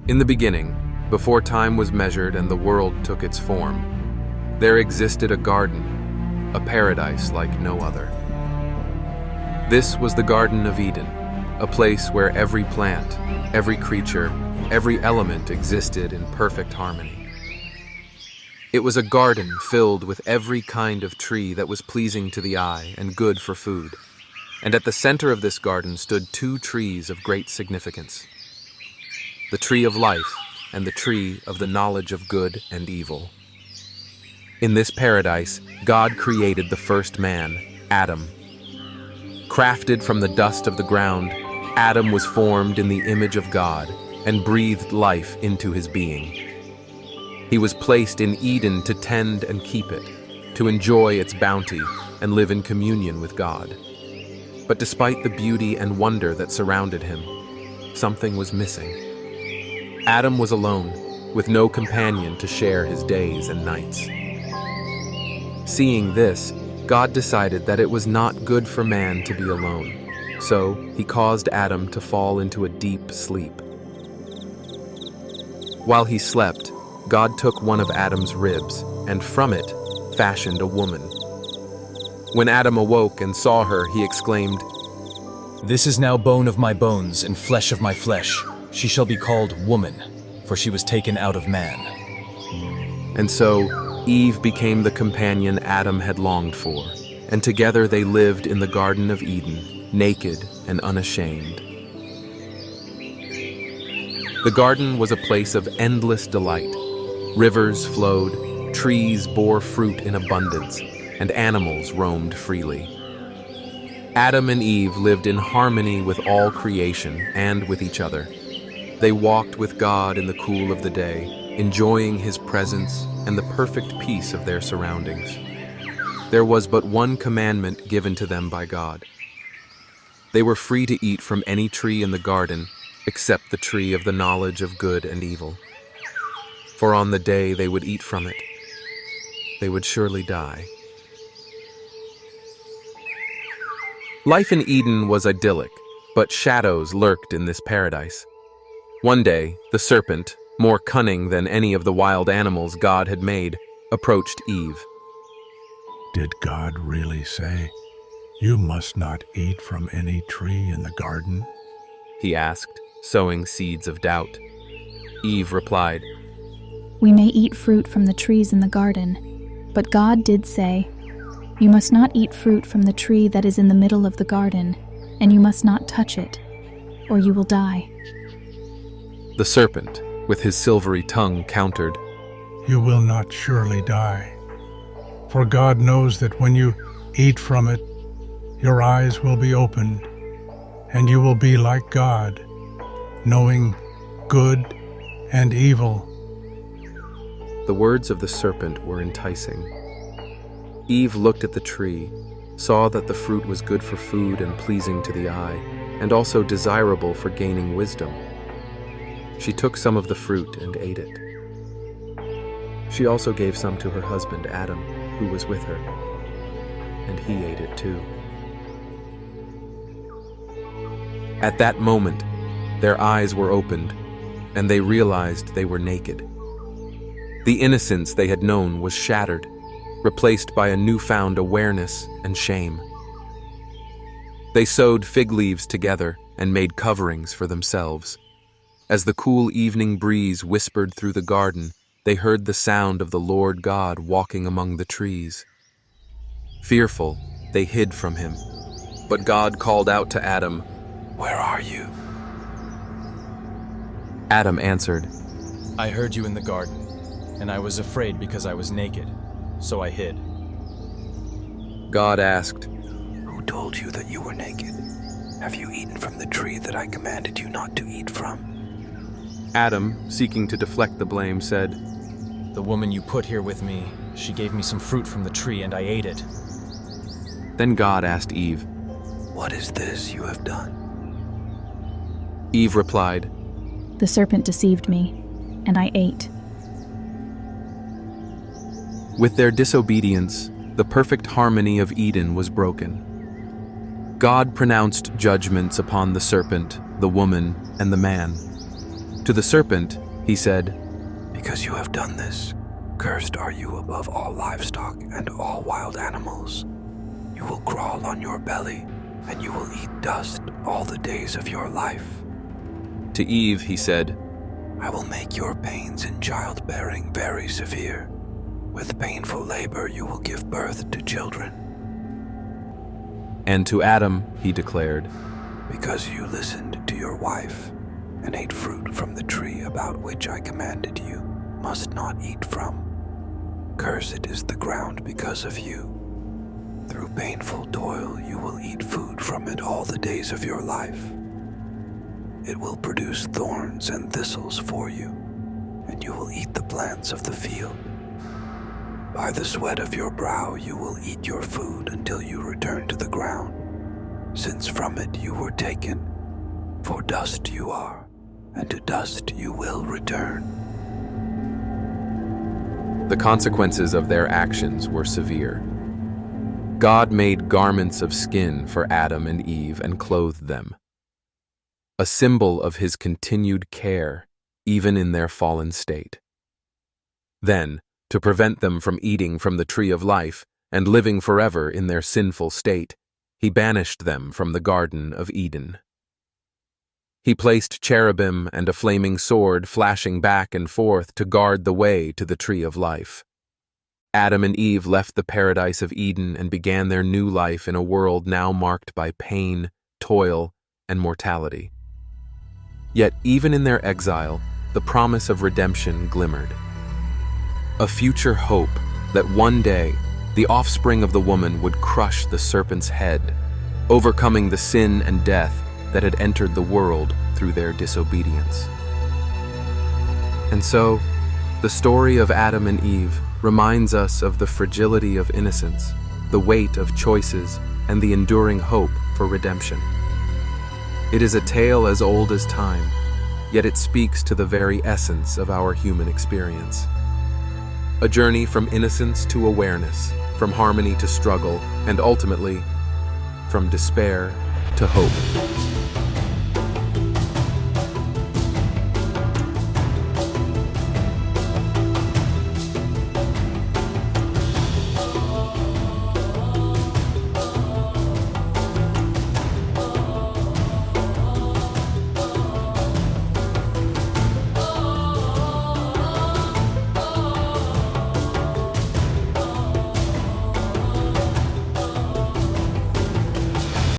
In the beginning, before time was measured and the world took its form, there existed a garden, a paradise like no other. This was the Garden of Eden, a place where every plant, every creature, every element existed in perfect harmony. It was a garden filled with every kind of tree that was pleasing to the eye and good for food. And at the center of this garden stood two trees of great significance: the tree of life and the tree of the knowledge of good and evil. In this paradise, God created the first man, Adam. Crafted from the dust of the ground, Adam was formed in the image of God and breathed life into his being. He was placed in Eden to tend and keep it, to enjoy its bounty and live in communion with God. But despite the beauty and wonder that surrounded him, something was missing. Adam was alone, with no companion to share his days and nights. Seeing this, God decided that it was not good for man to be alone, so he caused Adam to fall into a deep sleep. While he slept, God took one of Adam's ribs, and from it fashioned a woman. When Adam awoke and saw her, he exclaimed, "This is now bone of my bones and flesh of my flesh. She shall be called woman, for she was taken out of man." And so Eve became the companion Adam had longed for, and together they lived in the Garden of Eden, naked and unashamed. The garden was a place of endless delight. Rivers flowed, trees bore fruit in abundance, and animals roamed freely. Adam and Eve lived in harmony with all creation and with each other. They walked with God in the cool of the day, enjoying His presence and the perfect peace of their surroundings. There was but one commandment given to them by God. They were free to eat from any tree in the garden except the tree of the knowledge of good and evil. For on the day they would eat from it, they would surely die. Life in Eden was idyllic, but shadows lurked in this paradise. One day, the serpent, more cunning than any of the wild animals God had made, approached Eve. "Did God really say, 'You must not eat from any tree in the garden'?" He asked, sowing seeds of doubt. Eve replied, "We may eat fruit from the trees in the garden, but God did say, 'You must not eat fruit from the tree that is in the middle of the garden, and you must not touch it, or you will die.'" The serpent, with his silvery tongue, countered, "You will not surely die. For God knows that when you eat from it, your eyes will be opened, and you will be like God, knowing good and evil." The words of the serpent were enticing. Eve looked at the tree, saw that the fruit was good for food and pleasing to the eye, and also desirable for gaining wisdom. She took some of the fruit and ate it. She also gave some to her husband Adam, who was with her, and he ate it too. At that moment, their eyes were opened, and they realized they were naked. The innocence they had known was shattered, replaced by a newfound awareness and shame. They sewed fig leaves together and made coverings for themselves. As the cool evening breeze whispered through the garden, they heard the sound of the Lord God walking among the trees. Fearful, they hid from him. But God called out to Adam, "Where are you?" Adam answered, "I heard you in the garden, and I was afraid because I was naked, so I hid." God asked, "Who told you that you were naked? Have you eaten from the tree that I commanded you not to eat from?" Adam, seeking to deflect the blame, said, "The woman you put here with me, she gave me some fruit from the tree and I ate it." Then God asked Eve. "What is this you have done?" Eve replied, "The serpent deceived me, and I ate." With their disobedience, the perfect harmony of Eden was broken. God pronounced judgments upon the serpent, the woman, and the man. To the serpent, he said, Because you have done this, cursed are you above all livestock and all wild animals. You will crawl on your belly, and you will eat dust all the days of your life. To Eve, he said, I will make your pains in childbearing very severe. With painful labor you will give birth to children. And to Adam, he declared, Because you listened to your wife and ate fruit from the tree about which I commanded you must not eat from. Cursed is the ground because of you. Through painful toil you will eat food from it all the days of your life. It will produce thorns and thistles for you, and you will eat the plants of the field. By the sweat of your brow you will eat your food until you return to the ground, since from it you were taken. For dust you are, and to dust you will return. The consequences of their actions were severe. God made garments of skin for Adam and Eve and clothed them, a symbol of his continued care, even in their fallen state. Then, to prevent them from eating from the tree of life and living forever in their sinful state, he banished them from the Garden of Eden. He placed cherubim and a flaming sword flashing back and forth to guard the way to the tree of life. Adam and Eve left the paradise of Eden and began their new life in a world now marked by pain, toil, and mortality. Yet even in their exile, the promise of redemption glimmered. A future hope that one day the offspring of the woman would crush the serpent's head, overcoming the sin and death that had entered the world through their disobedience. And so, the story of Adam and Eve reminds us of the fragility of innocence, the weight of choices, and the enduring hope for redemption. It is a tale as old as time, yet it speaks to the very essence of our human experience. A journey from innocence to awareness, from harmony to struggle, and ultimately, from despair to hope.